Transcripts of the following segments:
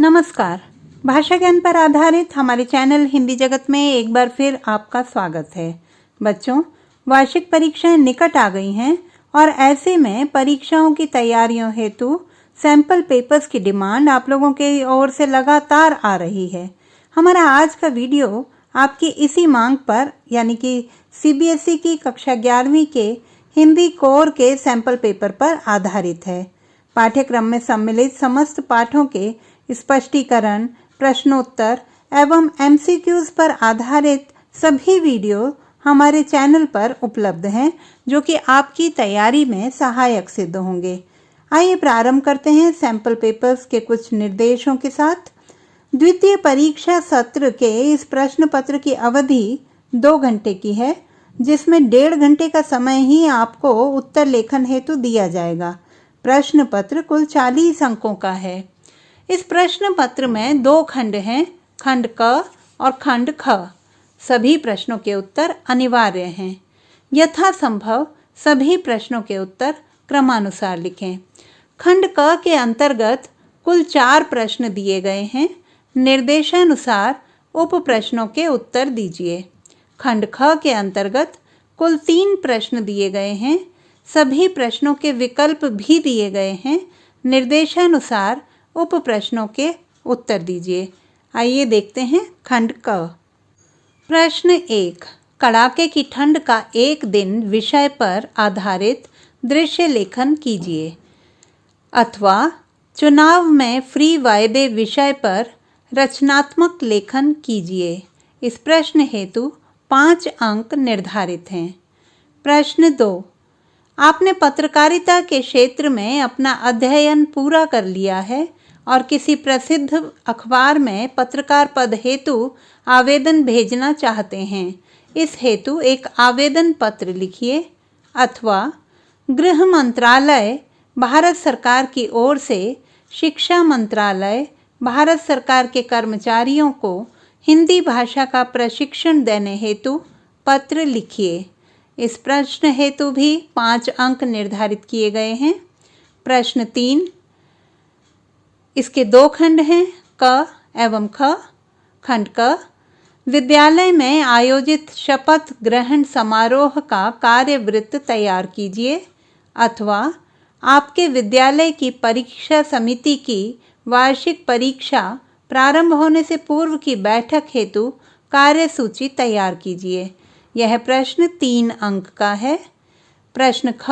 नमस्कार। भाषा ज्ञान पर आधारित हमारे चैनल हिंदी जगत में एक बार फिर आपका स्वागत है। बच्चों, वार्षिक परीक्षाएं निकट आ गई हैं और ऐसे में परीक्षाओं की तैयारियों हेतु सैंपल पेपर्स की डिमांड आप लोगों के ओर से लगातार आ रही है। हमारा आज का वीडियो आपकी इसी मांग पर यानी कि सीबीएसई की कक्षा 11वीं के हिंदी कोर के सैंपल पेपर पर आधारित है। पाठ्यक्रम में सम्मिलित समस्त पाठों के स्पष्टीकरण, प्रश्नोत्तर एवं एमसीक्यूज पर आधारित सभी वीडियो हमारे चैनल पर उपलब्ध हैं, जो कि आपकी तैयारी में सहायक सिद्ध होंगे। आइए प्रारंभ करते हैं सैंपल पेपर्स के कुछ निर्देशों के साथ। द्वितीय परीक्षा सत्र के इस प्रश्न पत्र की अवधि 2 घंटे की है, जिसमें 1.5 घंटे का समय ही आपको उत्तर लेखन हेतु दिया जाएगा। प्रश्न पत्र कुल 40 अंकों का है। इस प्रश्न पत्र में 2 खंड हैं, खंड क और खंड ख। सभी प्रश्नों के उत्तर अनिवार्य हैं। यथासंभव सभी प्रश्नों के उत्तर क्रमानुसार लिखें। खंड क के अंतर्गत कुल 4 प्रश्न दिए गए हैं। निर्देशानुसार उप प्रश्नों के उत्तर दीजिए। खंड ख के अंतर्गत कुल 3 प्रश्न दिए गए हैं। सभी प्रश्नों के विकल्प भी दिए गए हैं। निर्देशानुसार उप प्रश्नों के उत्तर दीजिए। आइए देखते हैं खंड क। प्रश्न 1, कड़ाके की ठंड का एक दिन विषय पर आधारित दृश्य लेखन कीजिए, अथवा चुनाव में फ्री वायदे विषय पर रचनात्मक लेखन कीजिए। इस प्रश्न हेतु 5 अंक निर्धारित हैं। प्रश्न 2, आपने पत्रकारिता के क्षेत्र में अपना अध्ययन पूरा कर लिया है और किसी प्रसिद्ध अखबार में पत्रकार पद हेतु आवेदन भेजना चाहते हैं। इस हेतु एक आवेदन पत्र लिखिए, अथवा गृह मंत्रालय भारत सरकार की ओर से शिक्षा मंत्रालय भारत सरकार के कर्मचारियों को हिंदी भाषा का प्रशिक्षण देने हेतु पत्र लिखिए। इस प्रश्न हेतु भी 5 अंक निर्धारित किए गए हैं। प्रश्न 3, इसके 2 खंड हैं, क एवं ख। खंड क, विद्यालय में आयोजित शपथ ग्रहण समारोह का कार्यवृत्त तैयार कीजिए, अथवा आपके विद्यालय की परीक्षा समिति की वार्षिक परीक्षा प्रारंभ होने से पूर्व की बैठक हेतु कार्यसूची तैयार कीजिए। यह प्रश्न 3 अंक का है। प्रश्न ख,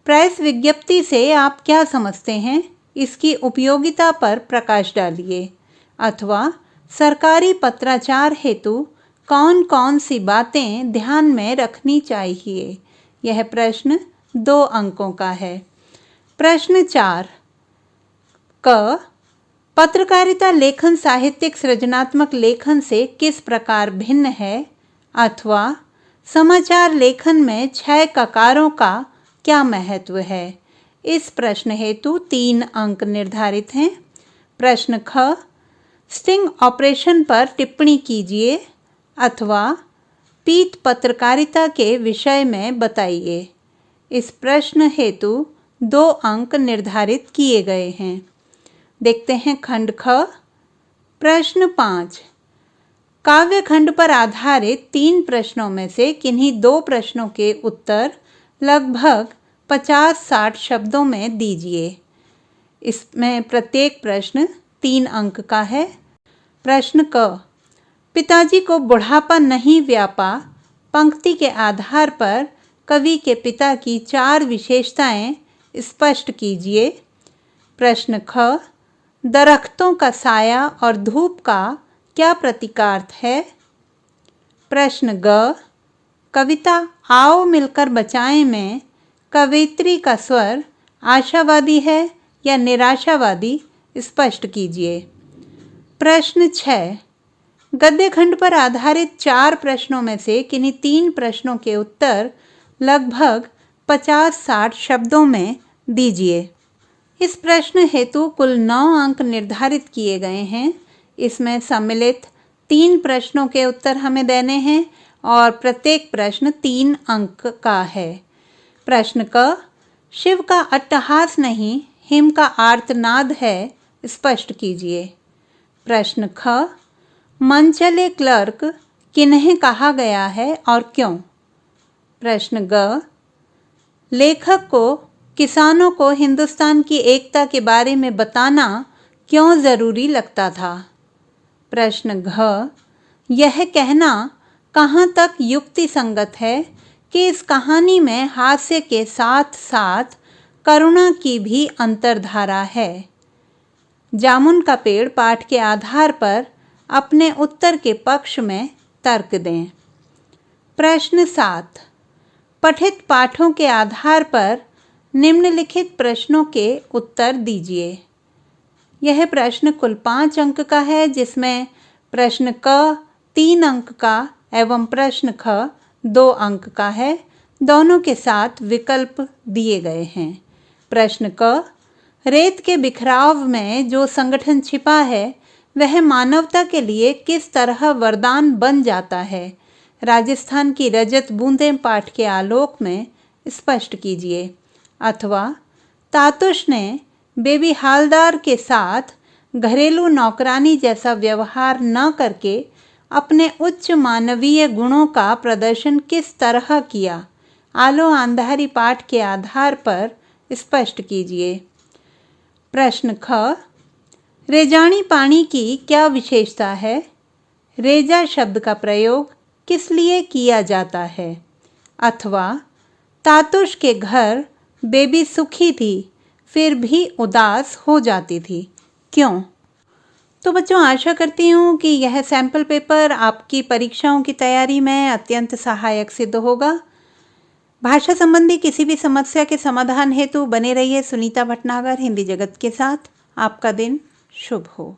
प्रेस विज्ञप्ति से आप क्या समझते हैं, इसकी उपयोगिता पर प्रकाश डालिए, अथवा सरकारी पत्राचार हेतु कौन कौन सी बातें ध्यान में रखनी चाहिए। यह प्रश्न 2 अंकों का है। प्रश्न 4, क, पत्रकारिता लेखन साहित्यिक सृजनात्मक लेखन से किस प्रकार भिन्न है, अथवा समाचार लेखन में 6 ककारों का क्या महत्व है। इस प्रश्न हेतु 3 अंक निर्धारित हैं। प्रश्न ख, स्टिंग ऑपरेशन पर टिप्पणी कीजिए, अथवा पीत पत्रकारिता के विषय में बताइए। इस प्रश्न हेतु 2 अंक निर्धारित किए गए हैं। देखते हैं खंड ख। प्रश्न 5, काव्य खंड पर आधारित 3 प्रश्नों में से किन्हीं 2 प्रश्नों के उत्तर लगभग 50-60 शब्दों में दीजिए। इसमें प्रत्येक प्रश्न 3 अंक का है। प्रश्न क, पिताजी को बुढ़ापा नहीं व्यापा पंक्ति के आधार पर कवि के पिता की 4 विशेषताएं स्पष्ट कीजिए। प्रश्न ख, दरख्तों का साया और धूप का क्या प्रतीकार्थ है। प्रश्न ग, कविता आओ मिलकर बचाएं में कवयित्री का स्वर आशावादी है या निराशावादी, स्पष्ट कीजिए। प्रश्न 6, गद्य खंड पर आधारित 4 प्रश्नों में से किन्हीं 3 प्रश्नों के उत्तर लगभग 50-60 शब्दों में दीजिए। इस प्रश्न हेतु कुल 9 अंक निर्धारित किए गए हैं। इसमें सम्मिलित 3 प्रश्नों के उत्तर हमें देने हैं और प्रत्येक प्रश्न 3 अंक का है। प्रश्न क, शिव का अट्टहास नहीं हिम का आर्तनाद है स्पष्ट कीजिए। प्रश्न ख, मनचले क्लर्क किन्हें कहा गया है और क्यों? प्रश्न ग, लेखक को किसानों को हिंदुस्तान की एकता के बारे में बताना क्यों जरूरी लगता था? प्रश्न घ, यह कहना कहाँ तक युक्ति संगत है कि इस कहानी में हास्य के साथ साथ करुणा की भी अंतर्धारा है? जामुन का पेड़ पाठ के आधार पर अपने उत्तर के पक्ष में तर्क दें। प्रश्न 7, पठित पाठों के आधार पर निम्नलिखित प्रश्नों के उत्तर दीजिए। यह प्रश्न कुल 5 अंक का है, जिसमें प्रश्न क 3 अंक का एवं प्रश्न ख 2 अंक का है। दोनों के साथ विकल्प दिए गए हैं। प्रश्न क, रेत के बिखराव में जो संगठन छिपा है वह मानवता के लिए किस तरह वरदान बन जाता है? राजस्थान की रजत बूंदें पाठ के आलोक में स्पष्ट कीजिए। अथवा तातुश ने बेबी हालदार के साथ घरेलू नौकरानी जैसा व्यवहार न करके अपने उच्च मानवीय गुणों का प्रदर्शन किस तरह किया? आलो अंधारी पाठ के आधार पर स्पष्ट कीजिए। प्रश्न ख, रेजानी पानी की क्या विशेषता है? रेजा शब्द का प्रयोग किस लिए किया जाता है? अथवा तातुश के घर बेबी सुखी थी फिर भी उदास हो जाती थी, क्यों? तो बच्चों, आशा करती हूँ कि यह सैंपल पेपर आपकी परीक्षाओं की तैयारी में अत्यंत सहायक सिद्ध होगा। भाषा संबंधी किसी भी समस्या के समाधान हेतु बने रहिए सुनीता भटनागर हिंदी जगत के साथ। आपका दिन शुभ हो।